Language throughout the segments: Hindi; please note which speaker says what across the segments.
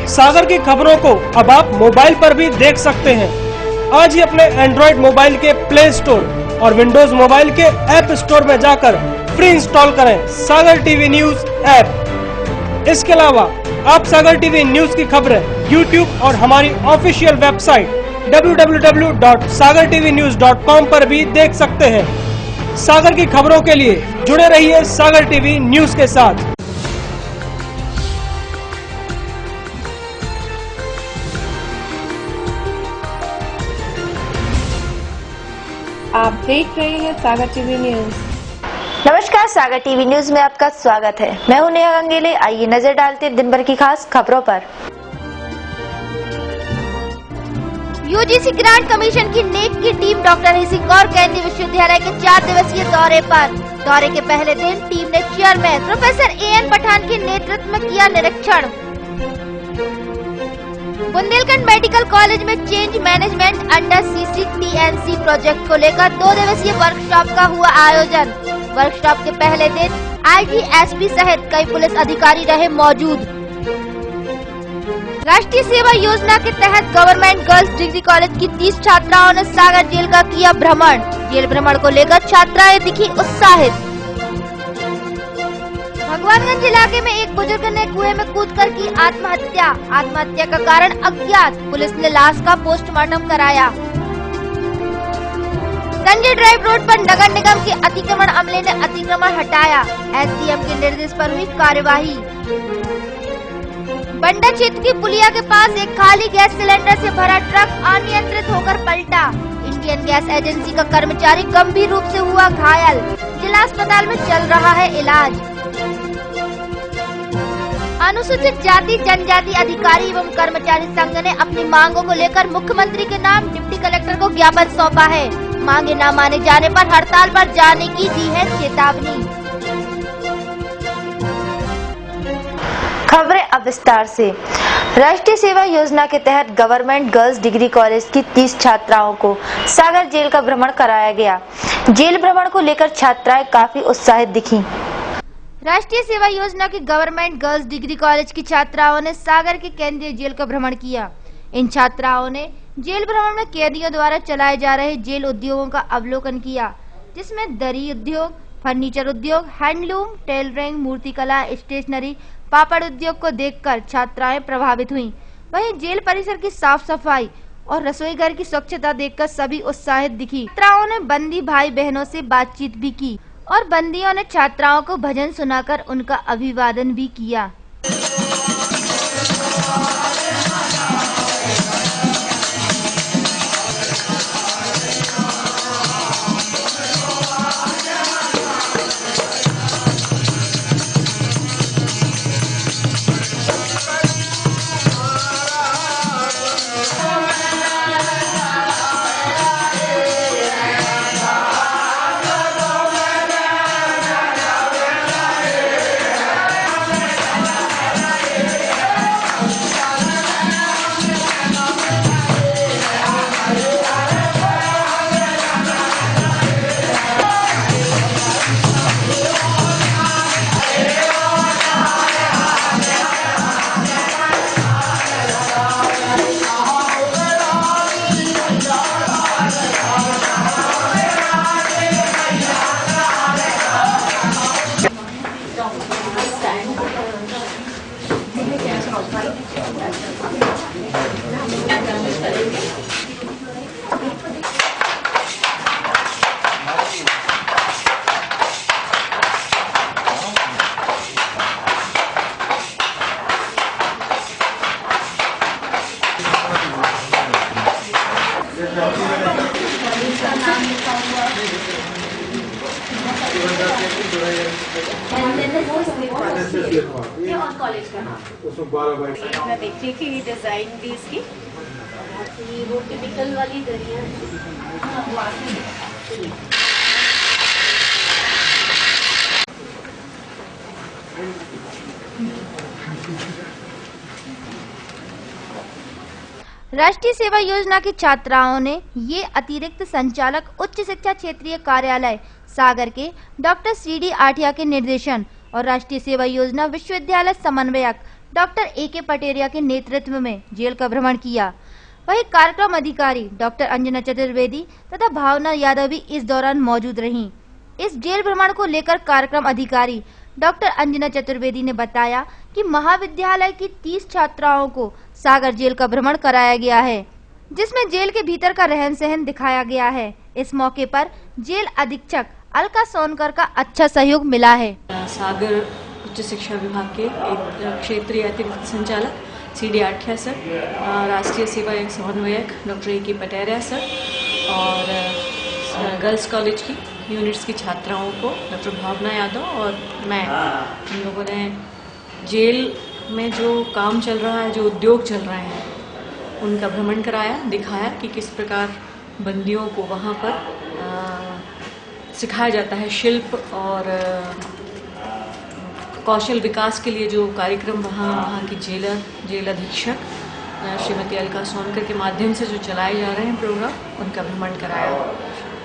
Speaker 1: सागर की खबरों को अब आप मोबाइल पर भी देख सकते हैं। आज ही अपने एंड्रॉइड मोबाइल के प्ले स्टोर और विंडोज मोबाइल के ऐप स्टोर में जाकर फ्री इंस्टॉल करें सागर टीवी न्यूज ऐप। इसके अलावा आप सागर टीवी न्यूज की खबरें YouTube और हमारी ऑफिशियल वेबसाइट www.sagartvnews.com पर भी देख सकते हैं। सागर की खबरों के लिए जुड़े रहिए सागर टीवी न्यूज के साथ।
Speaker 2: आप देख रहे हैं सागर टीवी न्यूज।
Speaker 3: नमस्कार, सागर टीवी न्यूज में आपका स्वागत है। मैं हूं नेहा गंगेले। आइए नजर डालते हैं दिन भर की खास खबरों पर।
Speaker 4: यूजीसी ग्रांट कमीशन की नेक की टीम डॉक्टर ऋषि कौर केंद्रीय विश्वविद्यालय के 4 दिवसीय दौरे पर। दौरे के पहले दिन टीम ने चेयरमैन प्रोफेसर AN पठान के नेतृत्व में किया निरीक्षण। बुंदेलखंड मेडिकल कॉलेज में change management under CCTNC project को लेकर 2 दिवसीय वर्कशॉप का हुआ आयोजन। वर्कशॉप के पहले दिन IG SP सहित कई पुलिस अधिकारी रहे मौजूद। राष्ट्रीय सेवा योजना के तहत गवर्नमेंट गर्ल्स डिग्री कॉलेज की 30 छात्राओं ने सागर जेल का किया भ्रमण। जेल भ्रमण को लेकर छात्राएं दिखी उत्साहित। भगवानगंज इलाके में एक बुजुर्ग ने कुएं में कूदकर की आत्महत्या। आत्महत्या का कारण अज्ञात। पुलिस ने लाश का पोस्टमार्टम कराया। संजय ड्राइव रोड पर नगर निगम के अतिक्रमण अमले ने अतिक्रमण हटाया। SDM के निर्देश पर हुई कार्यवाही। बंडा क्षेत्र की पुलिया के पास एक खाली गैस सिलेंडर से भरा ट्रक अनियंत्रित होकर पलटा। इंडियन गैस एजेंसी का कर्मचारी गंभीर रूप से हुआ घायल। जिला अस्पताल में चल रहा है इलाज। अनुसूचित जाति जनजाति अधिकारी एवं कर्मचारी संघ ने अपनी मांगों को लेकर मुख्यमंत्री के नाम डिप्टी कलेक्टर को ज्ञापन सौंपा है। मांगे न माने जाने पर हड़ताल पर जाने की दी है चेतावनी।
Speaker 3: खबरें अब विस्तार से। राष्ट्रीय सेवा योजना के तहत गवर्नमेंट गर्ल्स डिग्री कॉलेज की 30 छात्राओं को सागर जेल का भ्रमण कराया गया। जेल भ्रमण को लेकर छात्राएं काफी उत्साहित दिखीं।
Speaker 4: राष्ट्रीय सेवा योजना के गवर्नमेंट गर्ल्स डिग्री कॉलेज की छात्राओं ने सागर के केंद्रीय जेल का भ्रमण किया। इन छात्राओं ने जेल भ्रमण में कैदियों द्वारा चलाए जा रहे जेल उद्योगों का अवलोकन किया, जिसमें दरी उद्योग, फर्नीचर उद्योग, हैंडलूम, टेलरिंग, मूर्तिकला, स्टेशनरी, पापड़ उद्योग को देखकर छात्राएं प्रभावित हुईं। वहीं जेल परिसर की साफ सफाई और रसोई घर की स्वच्छता देखकर सभी उत्साहित दिखी। छात्राओं ने बंदी भाई बहनों से बातचीत भी की और बंदियों ने छात्राओं को भजन सुनाकर उनका अभिवादन भी किया।
Speaker 5: मैं देख रही थी डिजाइन भी इसकी, ये वो टिपिकल वाली दरिया।
Speaker 4: राष्ट्रीय सेवा योजना की छात्राओं ने ये अतिरिक्त संचालक उच्च शिक्षा क्षेत्रीय कार्यालय सागर के डॉक्टर CD आठिया के निर्देशन और राष्ट्रीय सेवा योजना विश्वविद्यालय समन्वयक डॉक्टर A.K. पटेरिया के नेतृत्व में जेल का भ्रमण किया। वहीं कार्यक्रम अधिकारी डॉक्टर अंजना चतुर्वेदी तथा भावना यादव भी इस दौरान मौजूद रहीं। इस जेल भ्रमण को लेकर कार्यक्रम अधिकारी डॉक्टर अंजना चतुर्वेदी ने बताया कि महाविद्यालय की 30 छात्राओं को सागर जेल का भ्रमण कराया गया है, जिसमें जेल के भीतर का रहन सहन दिखाया गया है। इस मौके पर जेल अधीक्षक अलका सोनकर का अच्छा सहयोग मिला है।
Speaker 5: सागर उच्च शिक्षा विभाग के एक क्षेत्रीय अतिरिक्त संचालक CD आठिया सर, राष्ट्रीय सेवा एक समन्वयक डॉक्टर A.K. पटेरिया सर और गर्ल्स कॉलेज की यूनिट्स की छात्राओं को डॉक्टर भावना यादव और मैं, हम लोगों ने जेल में जो काम चल रहा है, जो उद्योग चल रहे हैं, उनका भ्रमण कराया, दिखाया कि किस प्रकार बंदियों को वहाँ पर सिखाया जाता है शिल्प और कौशल विकास के लिए जो कार्यक्रम वहाँ की जेल अधीक्षक श्रीमती अलका सोनकर के माध्यम से जो चलाए जा रहे हैं प्रोग्राम, उनका भ्रमण कराया।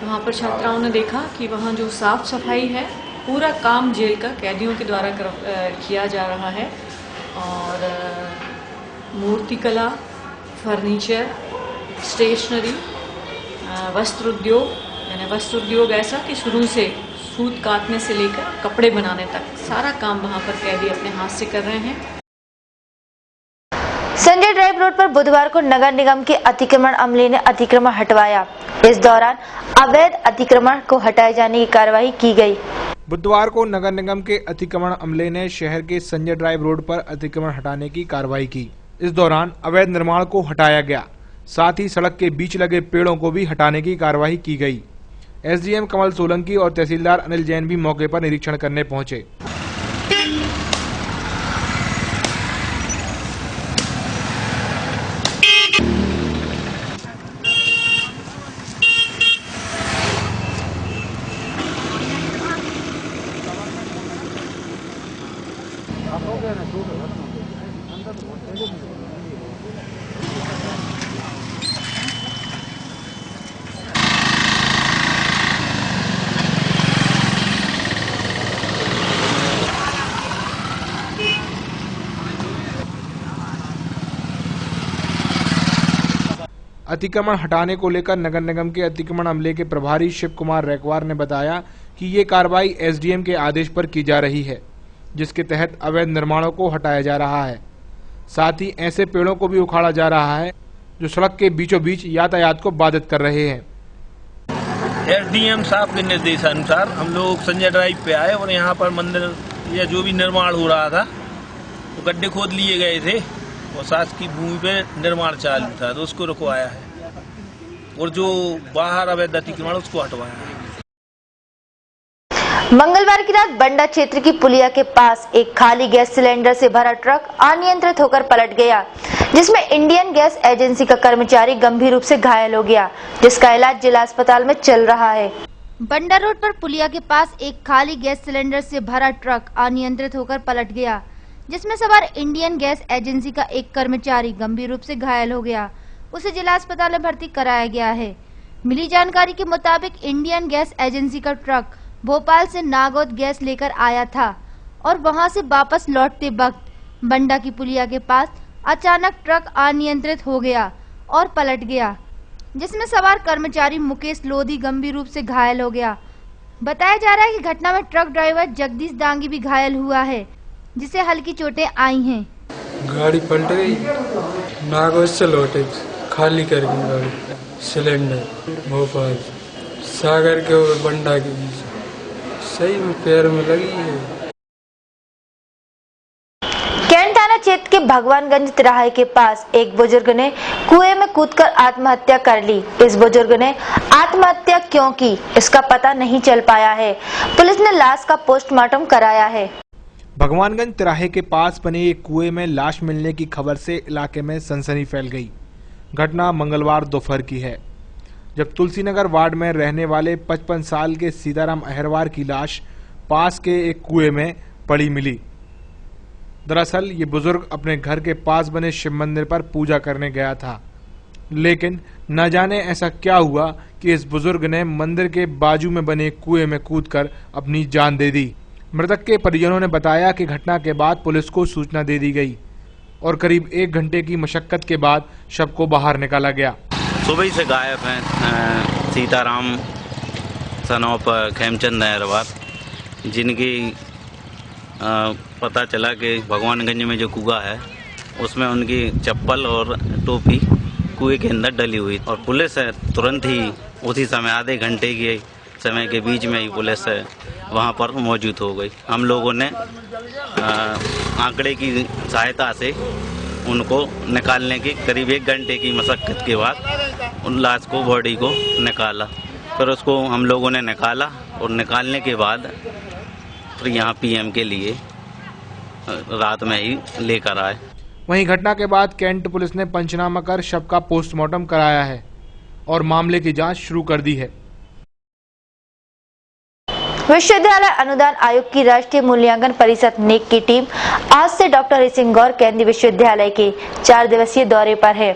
Speaker 5: वहाँ पर छात्राओं ने देखा कि वहाँ जो साफ सफाई है, पूरा काम जेल का कैदियों के द्वारा किया जा रहा है और मूर्तिकला, फर्नीचर, स्टेशनरी, वस्त्र उद्योग, यानी वस्त्र उद्योग ऐसा कि शुरू से सूत काटने से लेकर कपड़े बनाने तक सारा काम वहाँ पर कैदी अपने हाथ से कर रहे हैं।
Speaker 3: संजय ड्राइव रोड पर बुधवार को नगर निगम के अतिक्रमण अमले ने अतिक्रमण हटवाया। इस दौरान अवैध अतिक्रमण को हटाए जाने की कार्रवाई की गई।
Speaker 6: बुधवार को नगर निगम के अतिक्रमण अमले ने शहर के संजय ड्राइव रोड पर अतिक्रमण हटाने की कार्रवाई की। इस दौरान अवैध निर्माण को हटाया गया, साथ ही सड़क के बीच लगे पेड़ों को भी हटाने की कार्रवाई की गई। SDM कमल सोलंकी और तहसीलदार अनिल जैन भी मौके पर निरीक्षण करने पहुंचे। अतिक्रमण हटाने को लेकर नगर निगम के अतिक्रमण अमले के प्रभारी शिव कुमार रैकवार ने बताया कि ये कार्रवाई SDM के आदेश पर की जा रही है, जिसके तहत अवैध निर्माणों को हटाया जा रहा है। साथ ही ऐसे पेड़ों को भी उखाड़ा जा रहा है जो सड़क के बीचों बीच यातायात को बाधित कर रहे हैं।
Speaker 7: SDM साहब के निर्देशानुसार हम लोग संजय ड्राइव पे आए और यहाँ पर मंदिर या जो भी निर्माण हो रहा था तो गड्ढे खोद लिए गए थे और शासकीय भूमि पे निर्माण चालू था, तो उसको रुकवाया है और जो बाहर अवैध अतिक्रमण उसको हटवाया है।
Speaker 3: मंगलवार की रात बंडा क्षेत्र की पुलिया के पास एक खाली गैस सिलेंडर से भरा ट्रक अनियंत्रित होकर पलट गया, जिसमें इंडियन गैस एजेंसी का कर्मचारी गंभीर रूप से घायल हो गया, जिसका इलाज जिला अस्पताल में चल रहा है।
Speaker 4: बंडा रोड पर पुलिया के पास एक खाली गैस सिलेंडर से भरा ट्रक अनियंत्रित होकर पलट गया, जिसमें सवार इंडियन गैस एजेंसी का एक कर्मचारी गंभीर रूप से घायल हो गया। उसे जिला अस्पताल में भर्ती कराया गया है। मिली जानकारी के मुताबिक इंडियन गैस एजेंसी का ट्रक भोपाल से नागौद गैस लेकर आया था और वहां से वापस लौटते वक्त बंडा की पुलिया के पास अचानक ट्रक अनियंत्रित हो गया और पलट गया, जिसमें सवार कर्मचारी मुकेश लोधी गंभीर रूप से घायल हो गया। बताया जा रहा है कि घटना में ट्रक ड्राइवर जगदीश दांगी भी घायल हुआ है, जिसे हल्की चोटें आई हैं।
Speaker 8: गाड़ी पलट गई, नागौद से लौटे खाली करके गाड़ी सिलेंडर भोपाल सागर के और बंडा के बीच सही में पैर में लगी है।
Speaker 3: कैंट थाना क्षेत्र के भगवानगंज तिराहे के पास एक बुजुर्ग ने कुएं में कूदकर आत्महत्या कर ली। इस बुजुर्ग ने आत्महत्या क्यों की, इसका पता नहीं चल पाया है। पुलिस ने लाश का पोस्टमार्टम कराया है।
Speaker 6: भगवानगंज तिराहे के पास बने एक कुएं में लाश मिलने की खबर से इलाके में सनसनी फैल गई। घटना मंगलवार दोपहर की है, जब तुलसीनगर वार्ड में रहने वाले 55 साल के सीताराम अहरवार की लाश पास के एक कुएं में पड़ी मिली। दरअसल ये बुजुर्ग अपने घर के पास बने शिव मंदिर पर पूजा करने गया था, लेकिन न जाने ऐसा क्या हुआ कि इस बुजुर्ग ने मंदिर के बाजू में बने कुएं में कूदकर अपनी जान दे दी। मृतक के परिजनों ने बताया कि घटना के बाद पुलिस को सूचना दे दी गई, और करीब 1 घंटे की मशक्कत के बाद शव को बाहर निकाला गया।
Speaker 9: सुबह से गायब हैं सीताराम सनोप खेमचंद अहरवार, जिनकी पता चला कि भगवानगंज में जो कुआं है उसमें उनकी चप्पल और टोपी कुएं के अंदर डली हुई, और पुलिस तुरंत ही उसी समय आधे घंटे के समय के बीच में ही पुलिस वहां पर मौजूद हो गई। हम लोगों ने आंकड़े की सहायता से उनको निकालने की करीब 1 घंटे की मशक्कत के बाद उन लाश को, बॉडी को निकाला। फिर उसको हम लोगों ने निकाला और निकालने के बाद फिर यहाँ पीएम के लिए रात में ही लेकर आए।
Speaker 6: वहीं घटना के बाद कैंट पुलिस ने पंचनामा कर शव का पोस्टमार्टम कराया है और मामले की जांच शुरू कर दी है।
Speaker 3: विश्वविद्यालय अनुदान आयोग की राष्ट्रीय मूल्यांकन परिषद नेक की टीम आज से डॉक्टर हरि सिंह गौर केंद्रीय विश्वविद्यालय के 4 दिवसीय दौरे पर है।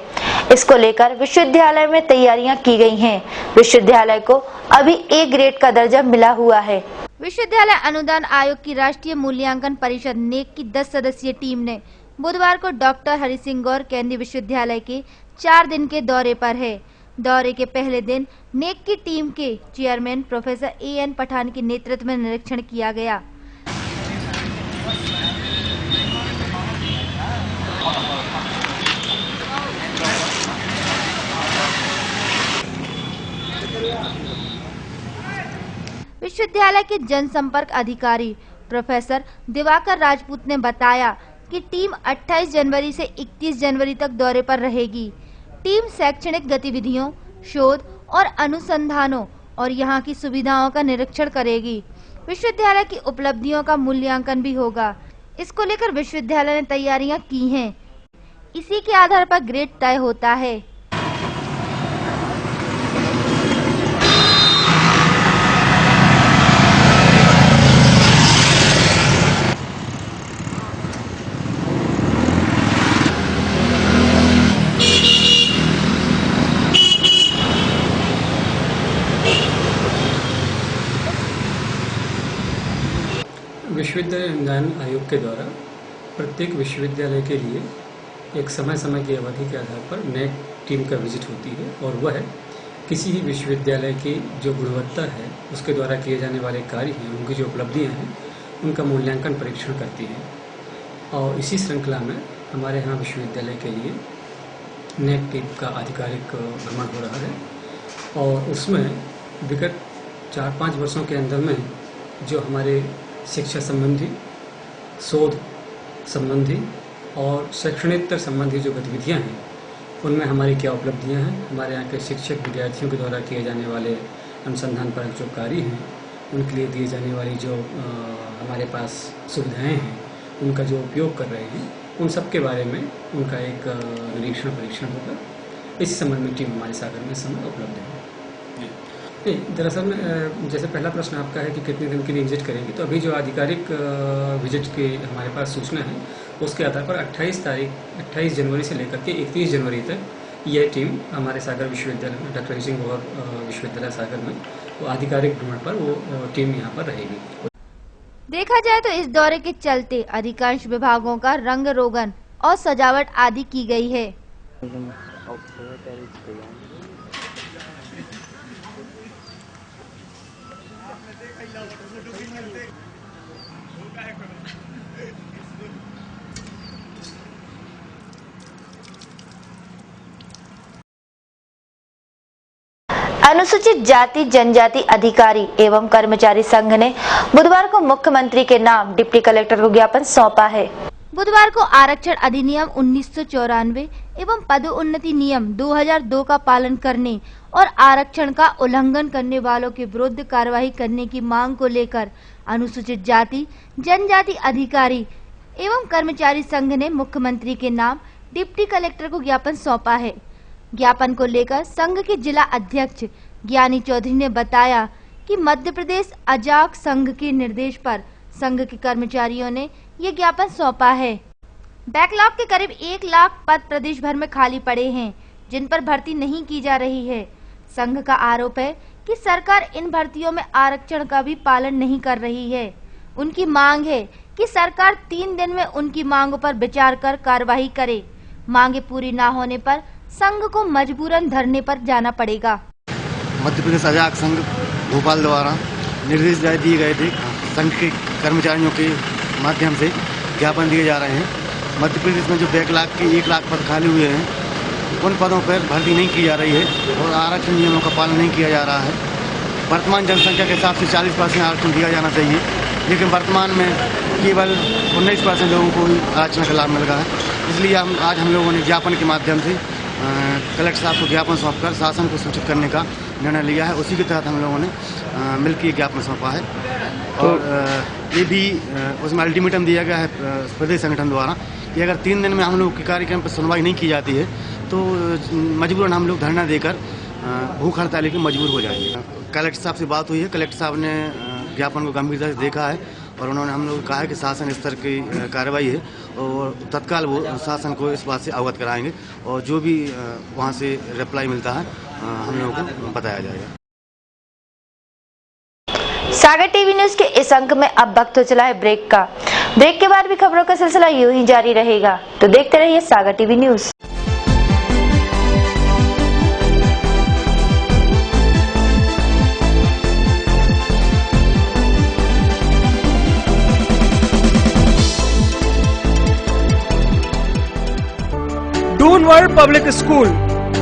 Speaker 3: इसको लेकर विश्वविद्यालय में तैयारियां की गई हैं। विश्वविद्यालय को अभी A ग्रेड का दर्जा मिला हुआ है।
Speaker 4: विश्वविद्यालय अनुदान आयोग की राष्ट्रीय मूल्यांकन परिषद नेक की 10 सदस्यीय टीम ने बुधवार को डॉक्टर हरि सिंह गौर केंद्रीय विश्वविद्यालय के 4 दिन के दौरे पर है। दौरे के पहले दिन नेक की टीम के चेयरमैन प्रोफेसर AN पठान के नेतृत्व में निरीक्षण किया गया। विश्वविद्यालय के जनसंपर्क अधिकारी प्रोफेसर दिवाकर राजपूत ने बताया कि टीम 28 जनवरी से 31 जनवरी तक दौरे पर रहेगी। टीम शैक्षणिक गतिविधियों, शोध और अनुसंधानों और यहाँ की सुविधाओं का निरीक्षण करेगी। विश्वविद्यालय की उपलब्धियों का मूल्यांकन भी होगा। इसको लेकर विश्वविद्यालय ने तैयारियां की हैं। इसी के आधार पर ग्रेड तय होता है।
Speaker 10: विश्वविद्यालय अनुदान आयोग के द्वारा प्रत्येक विश्वविद्यालय के लिए एक समय समय की अवधि के आधार पर नेक टीम का विजिट होती है, और वह किसी भी विश्वविद्यालय की जो गुणवत्ता है उसके द्वारा किए जाने वाले कार्य हैं, उनकी जो उपलब्धियां हैं, उनका मूल्यांकन परीक्षण करती है। और इसी श्रृंखला में हमारे यहाँ विश्वविद्यालय के लिए नेक टीम का आधिकारिक भ्रमण हो रहा है, और उसमें विगत 4-5 वर्षों के अंदर में जो हमारे शिक्षा संबंधी, शोध संबंधी और शैक्षणिकतर संबंधी जो गतिविधियां हैं, उनमें हमारी क्या उपलब्धियां हैं, हमारे यहाँ के शिक्षक विद्यार्थियों के द्वारा किए जाने वाले अनुसंधान पर जो कार्य हैं, उनके लिए दिए जाने वाली जो हमारे पास सुविधाएं हैं, उनका जो उपयोग कर रहे हैं, उन सब के बारे में उनका एक निरीक्षण परीक्षण होगा। इस संबंध में टीम हमारे सागर में इस समय उपलब्ध है। दरअसल में जैसे पहला प्रश्न आपका है कि कितने दिन के लिए विजिट करेंगे, तो अभी जो आधिकारिक विजिट की हमारे पास सूचना है, उसके आधार पर 28 जनवरी से लेकर के 31 जनवरी तक यह टीम हमारे सागर विश्वविद्यालय, डॉक्टर हरि सिंह गौर विश्वविद्यालय सागर में वो आधिकारिक भ्रमण पर वो टीम यहाँ पर रहेगी।
Speaker 4: देखा जाए तो इस दौरे के चलते अधिकांश विभागों का रंग रोगन और सजावट आदि की गई है।
Speaker 3: अनुसूचित जाति जनजाति अधिकारी एवं कर्मचारी संघ ने बुधवार को मुख्यमंत्री के नाम डिप्टी कलेक्टर को ज्ञापन सौंपा है।
Speaker 4: बुधवार को आरक्षण अधिनियम 1994 एवं पदोन्नति नियम 2002 का पालन करने और आरक्षण का उल्लंघन करने वालों के विरुद्ध कार्रवाई करने की मांग को लेकर अनुसूचित जाति जनजाति अधिकारी एवं कर्मचारी संघ ने मुख्यमंत्री के नाम डिप्टी कलेक्टर को ज्ञापन सौंपा है। ज्ञापन को लेकर संघ के जिला अध्यक्ष ज्ञानी चौधरी ने बताया कि मध्य प्रदेश अजाक संघ के निर्देश पर संघ के कर्मचारियों ने ये ज्ञापन सौंपा है। बैकलॉग के करीब 1 लाख पद प्रदेश भर में खाली पड़े हैं, जिन पर भर्ती नहीं की जा रही है। संघ का आरोप है कि सरकार इन भर्तियों में आरक्षण का भी पालन नहीं कर रही है। उनकी मांग है कि सरकार 3 दिन में उनकी मांगों पर विचार कर कार्रवाई करे। मांगे पूरी न होने पर संघ को मजबूरन धरने पर जाना पड़ेगा।
Speaker 11: मध्य प्रदेश अजाक संघ भोपाल द्वारा निर्देश दिए गए थे, संघ के कर्मचारियों के माध्यम से ज्ञापन दिए जा रहे हैं। मध्य प्रदेश में जो बैकलॉग के 1 लाख पद खाली हुए हैं, उन पदों पर भर्ती नहीं की जा रही है और आरक्षण नियमों का पालन नहीं किया जा रहा है। वर्तमान जनसंख्या के हिसाब से 40% आरक्षण दिया जाना चाहिए, लेकिन वर्तमान में केवल 19% लोगों को आरक्षण का लाभ मिल रहा है। इसलिए आज हम लोगों ने ज्ञापन के माध्यम से कलेक्टर साहब को ज्ञापन सौंपकर शासन को सूचित करने का निर्णय लिया है। उसी के तहत हम लोगों ने मिलकर ज्ञापन सौंपा है और ये भी उसमें अल्टीमेटम दिया गया है प्रदेश संगठन द्वारा कि अगर 3 दिन में हम लोग के कार्यक्रम पर सुनवाई नहीं की जाती है तो मजबूरन हम लोग धरना देकर भूख हड़ताल की मजबूर हो जाएंगे। कलेक्टर साहब से बात हुई है, कलेक्टर साहब ने ज्ञापन को गंभीरता से देखा है और उन्होंने हम लोग कहा है कि शासन स्तर की कार्रवाई है और तत्काल वो शासन को इस बात से अवगत कराएंगे और जो भी वहाँ से रिप्लाई मिलता है हम लोगों को बताया जाएगा।
Speaker 3: सागर टीवी न्यूज के इस अंक में अब वक्त हो चला है ब्रेक का। ब्रेक के बाद भी खबरों का सिलसिला यूं ही जारी रहेगा, तो देखते रहिए Sagar TV news.
Speaker 1: Dune World Public School,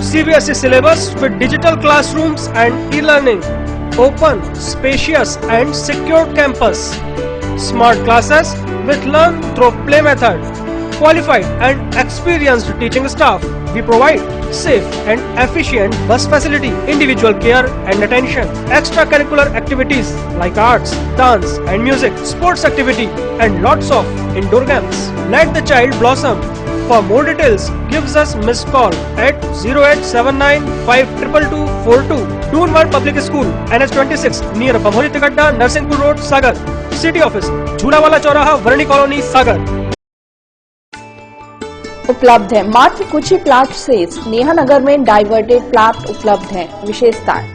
Speaker 1: CBSE syllabus with digital classrooms and e-learning, open, spacious and secured campus, smart classes with learn through play method, qualified and experienced teaching staff. We provide safe and efficient bus facility, individual care and attention, extracurricular activities like arts, dance and music, sports activity and lots of indoor games. Let the child blossom. For more details, gives us missed call at 0879 52242. Dune World Public School, NH26 near Bamhori Tigadda, Narsingpur Road, Sagar. City Office, झूलावाला चौराहा, वर्णी कॉलोनी, सागर।
Speaker 2: उपलब्ध है मात्र कुछ ही प्लाट शेष। नेहा नगर में डाइवर्टेड प्लाट उपलब्ध है। विशेषताएं: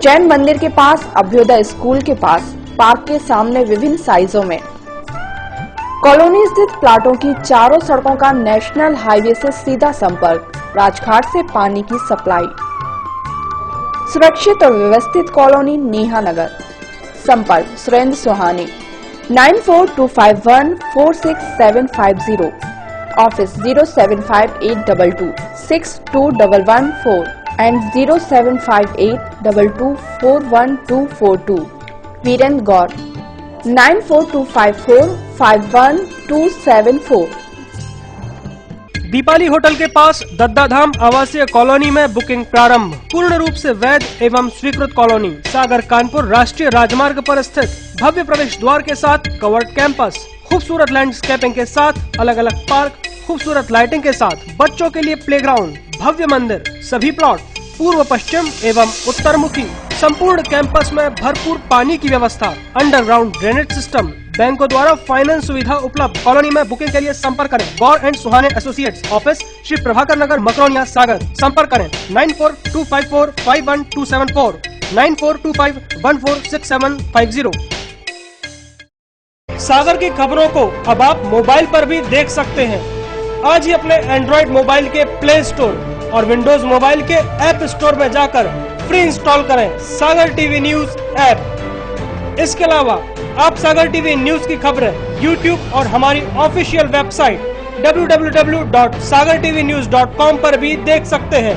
Speaker 2: जैन मंदिर के पास, अभ्युदय स्कूल के पास, पार्क के सामने विभिन्न साइजों में। कॉलोनी स्थित प्लाटों की चारों सड़कों का नेशनल हाईवे से सीधा संपर्क, राजघाट से पानी की सप्लाई। सुरक्षित और व्यवस्थित कॉलोनी नेहा नगर। संपर्क Surendra Suhani 9425146750, office 07582262114 and 07582241242। Virendra Gaur 9425451274।
Speaker 1: Deepali hotel के पास दद्दाधाम आवासीय कॉलोनी में बुकिंग प्रारंभ। पूर्ण रूप से वैध एवं स्वीकृत कॉलोनी, सागर कानपुर राष्ट्रीय राजमार्ग पर स्थित, भव्य प्रवेश द्वार के साथ कवर्ड कैंपस, खूबसूरत लैंडस्केपिंग के साथ अलग अलग पार्क, खूबसूरत लाइटिंग के साथ बच्चों के लिए प्लेग्राउंड, भव्य मंदिर, सभी प्लॉट पूर्व पश्चिम एवं उत्तर मुखी। संपूर्ण कैंपस में भरपूर पानी की व्यवस्था, अंडरग्राउंड ड्रेनेज सिस्टम, बैंकों द्वारा फाइनेंस सुविधा उपलब्ध। कॉलोनी में बुकिंग के लिए संपर्क करें Gaur and Suhane associates, office Shri Prabhakar Nagar, Makronia, Sagar. संपर्क करें 9425451274, 9425146750। सागर की खबरों को अब आप मोबाइल पर भी देख सकते हैं। आज ही अपने एंड्रॉइड मोबाइल के प्ले स्टोर और विंडोज मोबाइल के ऐप स्टोर में जाकर फ्री इंस्टॉल करें सागर टीवी न्यूज ऐप। इसके अलावा आप सागर टीवी न्यूज की खबरें यूट्यूब और हमारी ऑफिशियल वेबसाइट www.sagartvnews.com पर भी देख सकते हैं।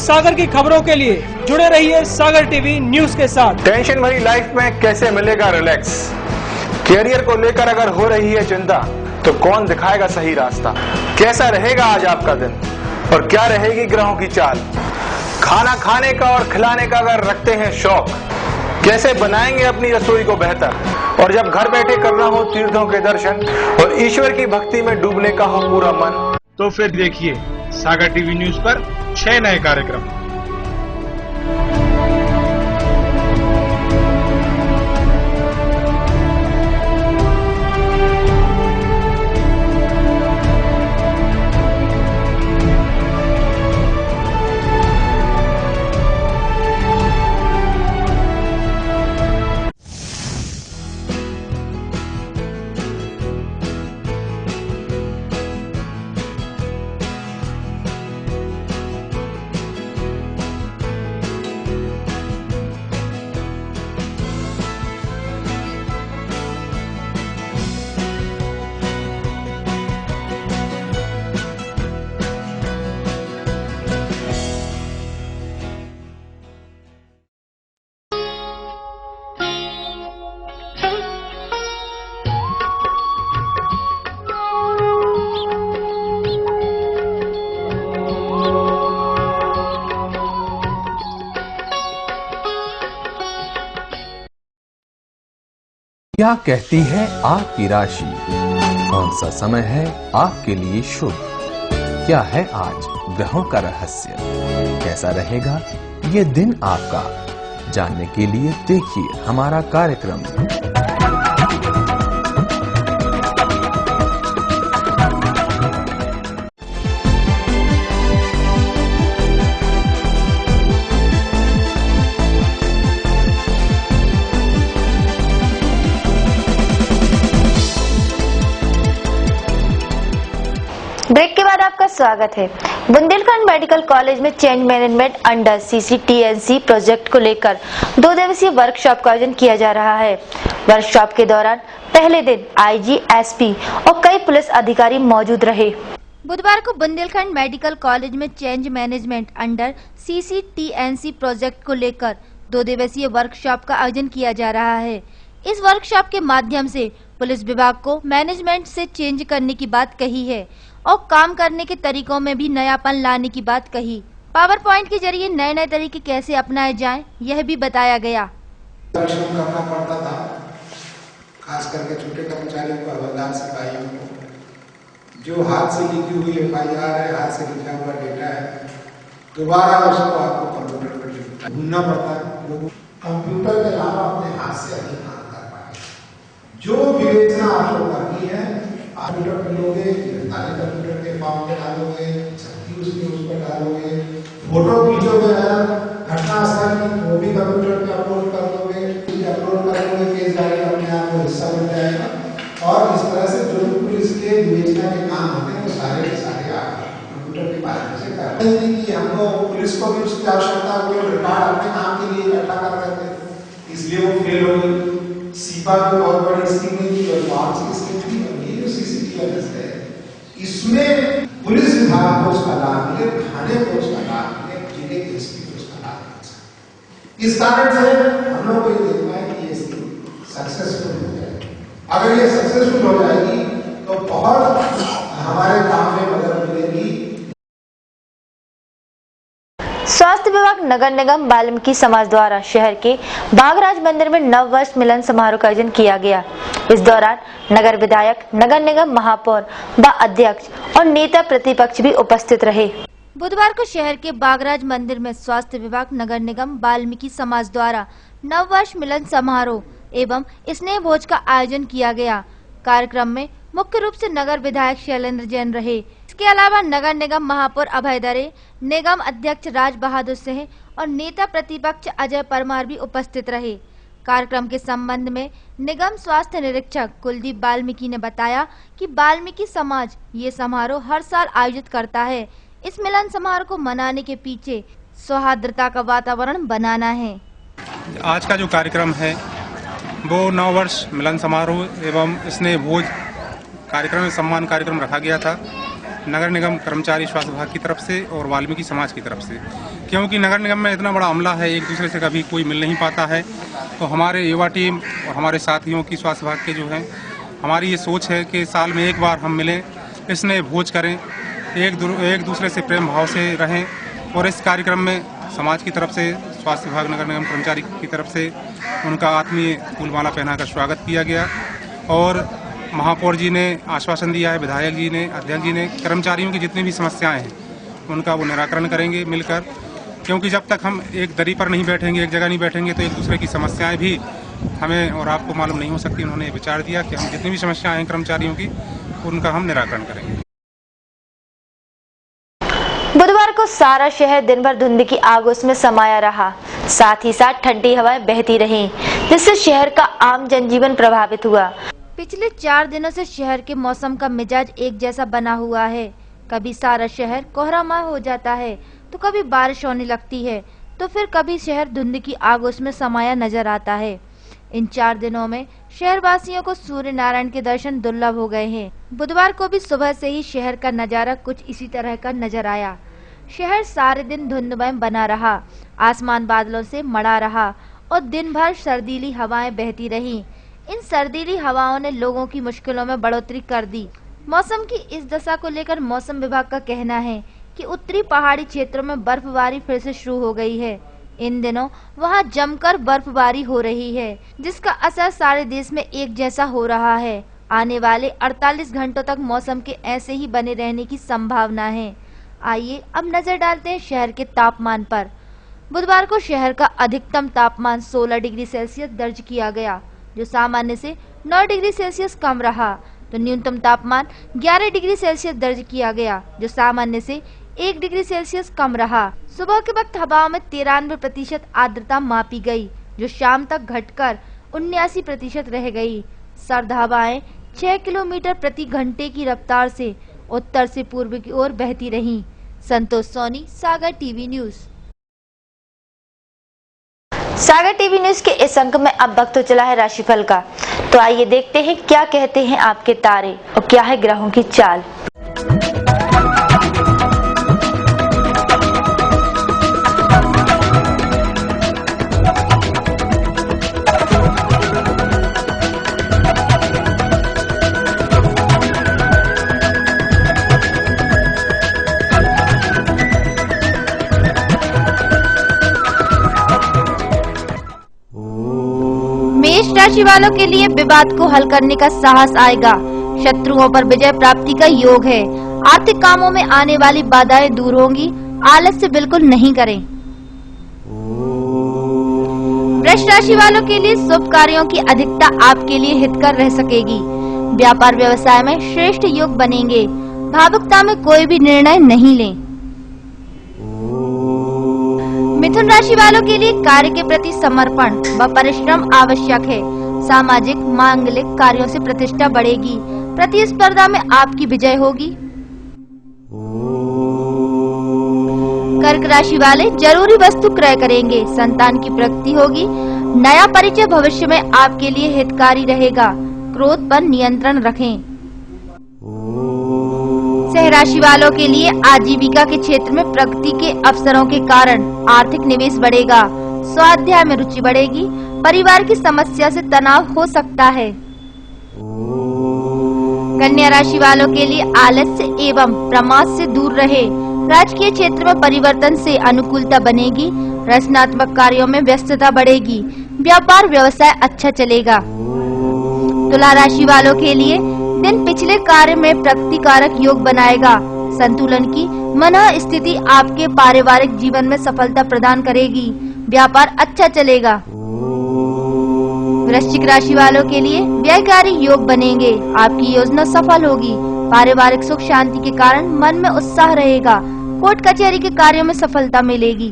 Speaker 1: सागर की खबरों के लिए जुड़े रहिए सागर टीवी न्यूज के साथ।
Speaker 12: टेंशन भरी लाइफ में कैसे मिलेगा रिलैक्स? कैरियर को लेकर अगर हो रही है चिंता तो कौन दिखाएगा सही रास्ता? कैसा रहेगा आज आपका दिन और क्या रहेगी ग्रहों की चाल? खाना खाने का और खिलाने का अगर रखते हैं शौक, कैसे बनाएंगे अपनी रसोई को बेहतर? और जब घर बैठे करना हो तीर्थों के दर्शन और ईश्वर की भक्ति में डूबने का हो पूरा मन,
Speaker 6: तो फिर देखिए सागर टीवी न्यूज पर 6 नए कार्यक्रम।
Speaker 13: क्या कहती है आपकी राशि? कौन सा समय है आपके लिए शुभ? क्या है आज ग्रहों का रहस्य? कैसा रहेगा ये दिन आपका? जानने के लिए देखिए हमारा कार्यक्रम।
Speaker 3: ब्रेक के बाद आपका स्वागत है। बुंदेलखंड मेडिकल कॉलेज में change management under CCTNC project को लेकर 2 दिवसीय वर्कशॉप का आयोजन किया जा रहा है। वर्कशॉप के दौरान पहले दिन IG, SP और कई पुलिस अधिकारी मौजूद रहे।
Speaker 4: बुधवार को बुंदेलखंड मेडिकल कॉलेज में change management under CCTNC project को लेकर 2 दिवसीय वर्कशॉप का आयोजन किया जा रहा है। इस वर्कशॉप के माध्यम से पुलिस विभाग को मैनेजमेंट से चेंज करने की बात कही है और काम करने के तरीकों में भी नयापन लाने की बात कही। पावर पॉइंट के जरिए नए नए तरीके कैसे अपनाए जाएं, यह भी बताया गया।
Speaker 14: परिश्रम करना पड़ता था, खास करके छोटे कर्मचारियों को, हवलदार सिपाहियों को। जो हाथ से लिखी हुई FIR है, हाथ से लिखा हुआ डेटा है, दोबारा उसको आपको कंप्यूटर पर ढूंढना पड़ता है। लोग कंप्यूटर के अलावा अपने हाथ से अधिक काम कर पाए। जो विवेचना आपको करनी है, कंप्यूटर पे लोगे, कंप्यूटर के फॉर्म में डालोगे, छत्ती उसमें उस पर डालोगे, फोटो खींचोगे घटनास्थल की, वो भी कंप्यूटर पे अपलोड कर दोगे, अपलोड करोगे, केस डायरी अपने आप में हिस्सा बन जाएगा। और इस तरह से जो पुलिस के विवेचना के काम होते हैं वो सारे के सारे आप कंप्यूटर के माध्यम से कर रहे हैं। कि हमको पुलिस को भी उसकी आवश्यकता होगी, रिकॉर्ड अपने काम के लिए इकट्ठा कर रहे थे, इसलिए वो फेल हो गई। सीपा भी बहुत बड़ी स्कीम थी और बांस की स्कीम थी, है। इसमें पुलिस विभाग को उसका लाभ मिले, थाने को उसका लाभ मिले, जिले के SP को उसका लाभ मिले। इस कारण से हम लोग को ये देखना है कि ये सक्सेसफुल हो जाए। अगर ये सक्सेसफुल हो जाएगी तो बहुत हमारे काम में मदद मिलेगी।
Speaker 3: स्वास्थ्य विभाग नगर निगम वाल्मीकि समाज द्वारा शहर के बागराज मंदिर में नव वर्ष मिलन समारोह का आयोजन किया गया। इस दौरान नगर विधायक, नगर निगम महापौर व अध्यक्ष और नेता प्रतिपक्ष भी उपस्थित रहे।
Speaker 4: बुधवार को शहर के बागराज मंदिर में स्वास्थ्य विभाग, नगर निगम वाल्मीकि समाज द्वारा नव वर्ष मिलन समारोह एवं स्नेह भोज का आयोजन किया गया। कार्यक्रम में मुख्य रूप से नगर विधायक शैलेंद्र जैन रहे। इसके अलावा नगर निगम महापौर अभय दरे, निगम अध्यक्ष राज बहादुर सिंह और नेता प्रतिपक्ष अजय परमार भी उपस्थित रहे। कार्यक्रम के संबंध में निगम स्वास्थ्य निरीक्षक कुलदीप वाल्मीकि ने बताया कि वाल्मीकि समाज ये समारोह हर साल आयोजित करता है। इस मिलन समारोह को मनाने के पीछे सौहार्दता का वातावरण बनाना है।
Speaker 15: आज का जो कार्यक्रम है वो नव वर्ष मिलन समारोह एवं स्नेह भोज कार्यक्रम में सम्मान कार्यक्रम रखा गया था नगर निगम कर्मचारी स्वास्थ्य विभाग की तरफ से और वाल्मीकि समाज की तरफ से। क्योंकि नगर निगम में इतना बड़ा अमला है, एक दूसरे से कभी कोई मिल नहीं पाता है, तो हमारे युवा टीम और हमारे साथियों की स्वास्थ्य विभाग के जो हैं, हमारी ये सोच है कि साल में एक बार हम मिलें, स्नेह भोज करें, एक दूसरे से प्रेम भाव से रहें। और इस कार्यक्रम में समाज की तरफ से, स्वास्थ्य विभाग, नगर निगम कर्मचारी की तरफ से उनका आत्मीय फूलमाला पहनाकर स्वागत किया गया। और महापौर जी ने आश्वासन दिया है, विधायक जी ने, अध्यक्ष जी ने, कर्मचारियों की जितनी भी समस्याएं हैं उनका वो निराकरण करेंगे मिलकर। क्योंकि जब तक हम एक दरी पर नहीं बैठेंगे, एक जगह नहीं बैठेंगे, तो एक दूसरे की समस्याएं भी हमें और आपको मालूम नहीं हो सकती। उन्होंने विचार दिया कि हम जितनी भी समस्याएं हैं कर्मचारियों की, उनका हम निराकरण करेंगे।
Speaker 3: बुधवार को सारा शहर दिन भर धुंध की आगोश में समाया रहा, साथ ही साथ ठंडी हवाएं बहती रहीं, जिससे शहर का आम जनजीवन प्रभावित हुआ।
Speaker 4: पिछले 4 दिनों से शहर के मौसम का मिजाज एक जैसा बना हुआ है। कभी सारा शहर कोहरामय हो जाता है, तो कभी बारिश होने लगती है, तो फिर कभी शहर धुंध की आगोश में समाया नजर आता है। इन 4 दिनों में शहरवासियों को सूर्य नारायण के दर्शन दुर्लभ हो गए हैं। बुधवार को भी सुबह से ही शहर का नजारा कुछ इसी तरह का नजर आया। शहर सारे दिन धुंधमय बना रहा, आसमान बादलों से मड़ा रहा और दिन भर सर्दीली हवाएं बहती रहीं। इन सर्दीली हवाओं ने लोगों की मुश्किलों में बढ़ोतरी कर दी। मौसम की इस दशा को लेकर मौसम विभाग का कहना है कि उत्तरी पहाड़ी क्षेत्रों में बर्फबारी फिर से शुरू हो गई है। इन दिनों वहां जमकर बर्फबारी हो रही है, जिसका असर सारे देश में एक जैसा हो रहा है। आने वाले 48 घंटों तक मौसम के ऐसे ही बने रहने की संभावना है। आइए अब नजर डालते हैं शहर के तापमान पर। बुधवार को शहर का अधिकतम तापमान 16 डिग्री सेल्सियस दर्ज किया गया, जो सामान्य से 9 डिग्री सेल्सियस कम रहा। तो न्यूनतम तापमान 11 डिग्री सेल्सियस दर्ज किया गया, जो सामान्य से 1 डिग्री सेल्सियस कम रहा। सुबह के वक्त हवाओं में 93% आर्द्रता मापी गई, जो शाम तक घटकर 79% रह गई। सर्द हवाएं 6 किलोमीटर प्रति घंटे की रफ्तार से उत्तर से पूर्व की ओर बहती रहीं। संतोष सोनी, सागर टीवी न्यूज।
Speaker 3: सागर टीवी न्यूज के इस अंक में अब वक्त तो चला है राशिफल का, तो आइए देखते हैं क्या कहते हैं आपके तारे और क्या है ग्रहों की चाल।
Speaker 4: मेष राशि वालों के लिए विवाद को हल करने का साहस आएगा। शत्रुओं पर विजय प्राप्ति का योग है। आर्थिक कामों में आने वाली बाधाएं दूर होंगी। आलस्य बिल्कुल नहीं करें। वृष राशि वालों के लिए शुभ कार्यों की अधिकता आपके लिए हितकर रह सकेगी। व्यापार व्यवसाय में श्रेष्ठ योग बनेंगे। भावुकता में कोई भी निर्णय नहीं लें। मिथुन राशि वालों के लिए कार्य के प्रति समर्पण व परिश्रम आवश्यक है। सामाजिक मांगलिक कार्यों से प्रतिष्ठा बढ़ेगी। प्रतिस्पर्धा में आपकी विजय होगी। कर्क राशि वाले जरूरी वस्तु क्रय करेंगे। संतान की प्रगति होगी। नया परिचय भविष्य में आपके लिए हितकारी रहेगा। क्रोध पर नियंत्रण रखें। सिंह राशि वालों के लिए आजीविका के क्षेत्र में प्रगति के अवसरों के कारण आर्थिक निवेश बढ़ेगा। स्वाध्याय में रुचि बढ़ेगी। परिवार की समस्या से तनाव हो सकता है। कन्या राशि वालों के लिए आलस्य एवं प्रमाद से दूर रहे। राजकीय क्षेत्र में परिवर्तन से अनुकूलता बनेगी। रचनात्मक कार्यों में व्यस्तता बढ़ेगी। व्यापार व्यवसाय अच्छा चलेगा। तुला राशि वालों के लिए दिन पिछले कार्य में प्रगतिकारक योग बनाएगा। संतुलन की मनः स्थिति आपके पारिवारिक जीवन में सफलता प्रदान करेगी। व्यापार अच्छा चलेगा। वृश्चिक राशि वालों के लिए व्ययकारी योग बनेंगे। आपकी योजना सफल होगी। पारिवारिक सुख शांति के कारण मन में उत्साह रहेगा। कोर्ट कचहरी के कार्यों में सफलता मिलेगी।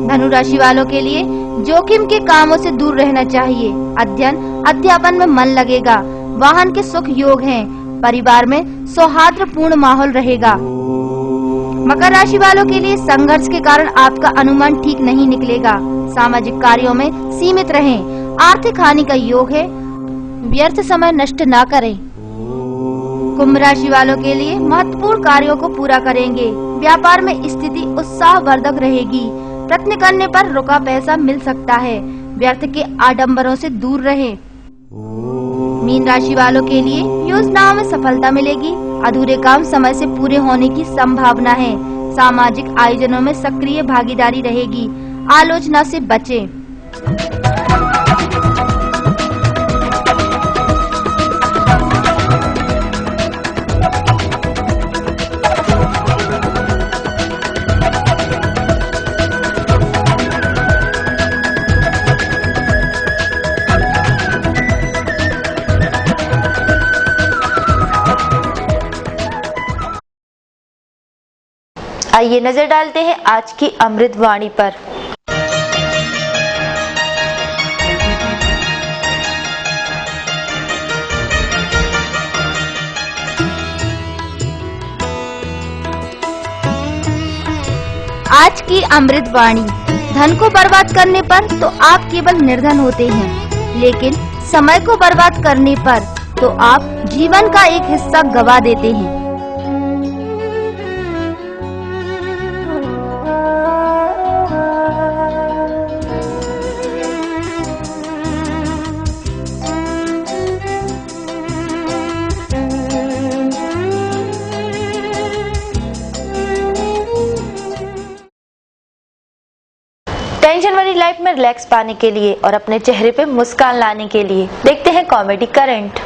Speaker 4: धनु राशि वालों के लिए जोखिम के कामों से दूर रहना चाहिए। अध्ययन अध्यापन में मन लगेगा। वाहन के सुख योग हैं। परिवार में सौहार्दपूर्ण माहौल रहेगा। मकर राशि वालों के लिए संघर्ष के कारण आपका अनुमान ठीक नहीं निकलेगा। सामाजिक कार्यों में सीमित रहें। आर्थिक हानि का योग है। व्यर्थ समय नष्ट ना करें। कुंभ राशि वालों के लिए महत्वपूर्ण कार्यों को पूरा करेंगे। व्यापार में स्थिति उत्साहवर्धक रहेगी। प्रयत्न करने पर रुका पैसा मिल सकता है। व्यर्थ के आडंबरों से दूर रहें। मीन राशि वालों के लिए योजनाओं में सफलता मिलेगी। अधूरे काम समय से पूरे होने की संभावना है। सामाजिक आयोजनों में सक्रिय भागीदारी रहेगी। आलोचना से बचें।
Speaker 3: आइए नजर डालते हैं आज की अमृत वाणी पर।
Speaker 4: आज की अमृत वाणी। धन को बर्बाद करने पर तो आप केवल निर्धन होते हैं, लेकिन समय को बर्बाद करने पर तो आप जीवन का एक हिस्सा गवा देते हैं।
Speaker 3: टेंशन वाली लाइफ में रिलैक्स पाने के लिए और अपने चेहरे पे मुस्कान लाने के लिए देखते हैं कॉमेडी करंट।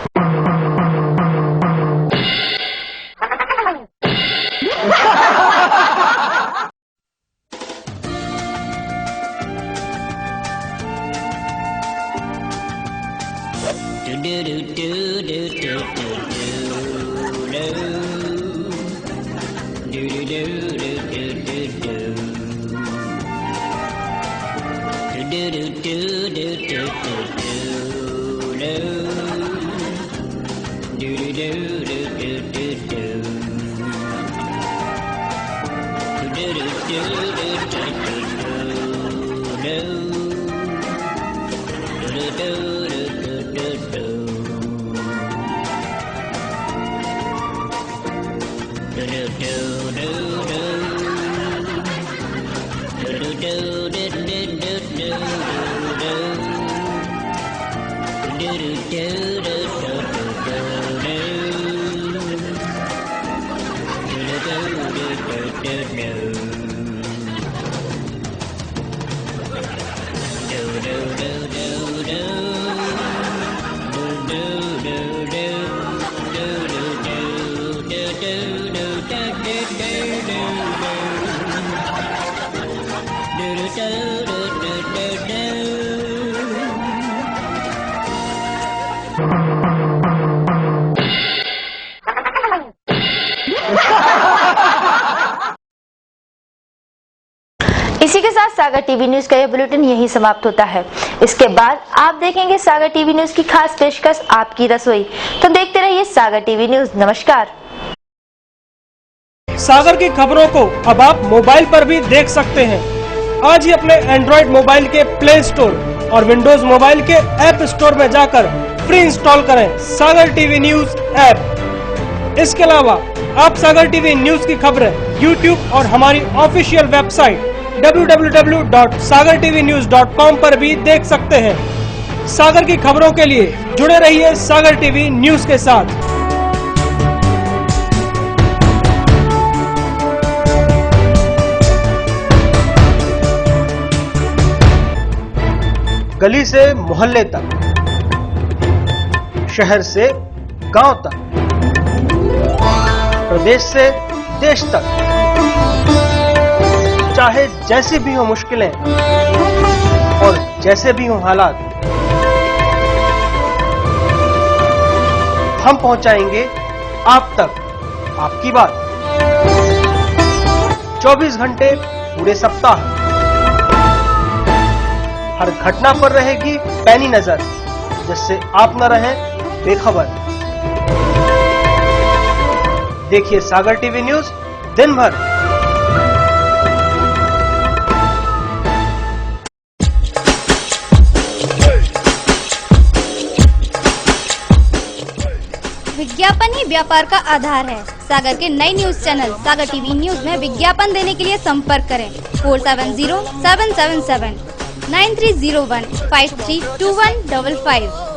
Speaker 3: इसी के साथ सागर टीवी न्यूज का यह बुलेटिन यहीं समाप्त होता है। इसके बाद आप देखेंगे सागर टीवी न्यूज की खास पेशकश आपकी रसोई। तो देखते रहिए सागर टीवी न्यूज। नमस्कार।
Speaker 1: सागर की खबरों को अब आप मोबाइल पर भी देख सकते हैं। आज ही अपने एंड्रॉइड मोबाइल के प्ले स्टोर और विंडोज मोबाइल के ऐप स्टोर में जाकर फ्री इंस्टॉल करें सागर टीवी न्यूज ऐप। इसके अलावा आप सागर टीवी न्यूज की खबरें YouTube और हमारी ऑफिशियल वेबसाइट www.sagartvnews.com पर भी देख सकते हैं। सागर की खबरों के लिए जुड़े रहिए सागर टीवी न्यूज के साथ। गली से मोहल्ले तक, शहर से गांव तक, प्रदेश से देश तक, चाहे जैसी भी हो मुश्किलें और जैसे भी हो हालात, हम पहुंचाएंगे आप तक आपकी बात। 24 घंटे पूरे सप्ताह, हर घटना पर रहेगी पैनी नजर, जिससे आप न रहें बेखबर। देखिए सागर टीवी न्यूज दिन भर।
Speaker 16: विज्ञापन ही व्यापार का आधार है। सागर के नए न्यूज चैनल सागर टीवी न्यूज में विज्ञापन देने के लिए संपर्क करें 470777 9301 532155।